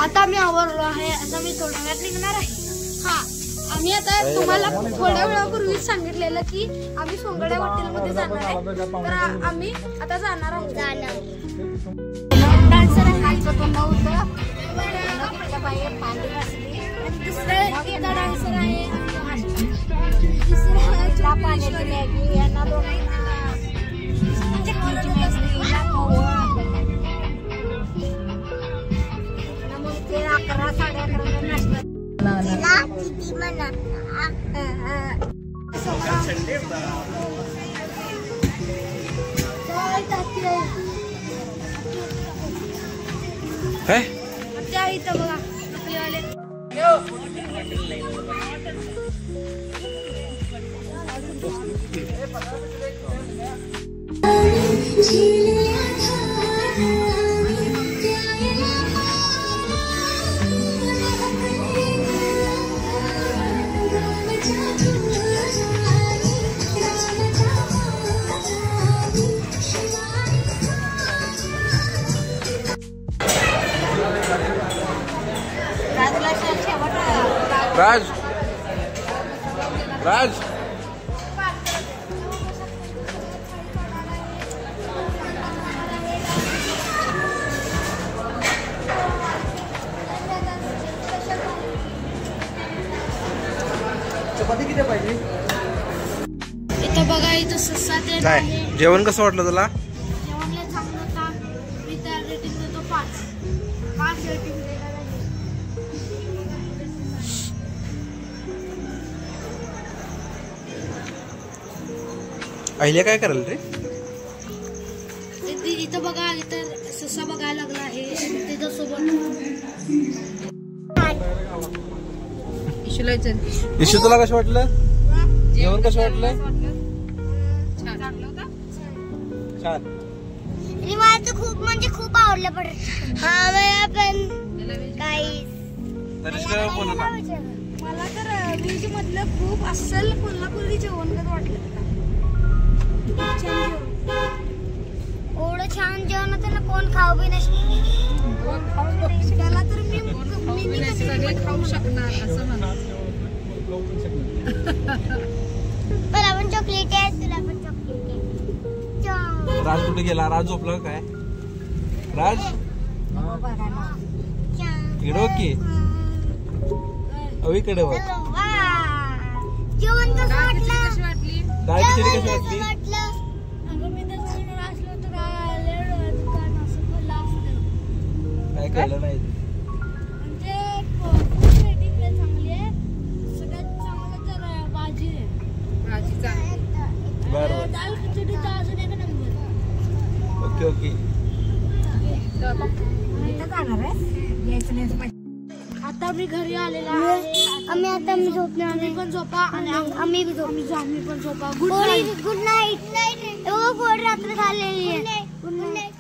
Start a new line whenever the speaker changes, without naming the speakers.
आता मी आवरलो आहे. आता मी थोड्या वेळात निघणार आहे. हा, आम्ही आता तुम्हाला थोड्या वेळापूर्वीच सांगितलेलं की आम्ही सोंगड्या हॉटेलमध्ये जाणार आहे. तर आम्ही आता जाणार आहोत. डान्सर हायचं तोंड होतं, बाहेर पाणी घासली. आणि दुसरा डान्सर आहे पाण्याची मॅगी. यांना दोघांना ते 11 साडे 11 त्या इथं बघा आपलेवाले.
राज राज चपाती किती पाहिजे?
इथं बघा, इथं सस्सा ते
काय जेवण कसं वाटलं तुला?
जेवण लय चांगलं होतं. मी त्या रेटिंग देतो 5 रेटिंग देणार.
अहिले काय कराल रे?
इथं बघा, इथं ससा बघायला लागला आहे. त्याच्या सोबत
इशू तुला कसं वाटलं? जेवण कसं वाटलं? छान.
मला तर खूप म्हणजे खूप आवडलं. पण हा पण काही मला तर व्हेज मधलं खूप अस्सल कोल्हापुरी जेवण वाटलं. एवढं छान जेवण होतं ना, कोण खाऊ बी नसतं. त्याला तर मी खाऊ शकणार असं म्हणा. मला पण चॉकलेट आहे, तुला पण चॉकलेट आहे.
राज कुठे गेला? राज झोपला काय? राज इकडे की अवीकडे बघ.
जेवण कसं वाटलं?
डाळ खिचडी कशी वाटली? काय कळलं नाही.
म्हणजे रेटिंग चांगली आहे. सगळ्यात चांगलं तर भाजी आहे. भाजी चांगली.
बरं
डाळ खिचडीचा अजून एक नंबर.
Okay okay.
आता मी घरी आलेला आहे. आम्ही झोपणार. आम्ही पण झोपा आणि आम्ही पण झोपा. Good night. Good night. रात्र झालेली आहे. Good night.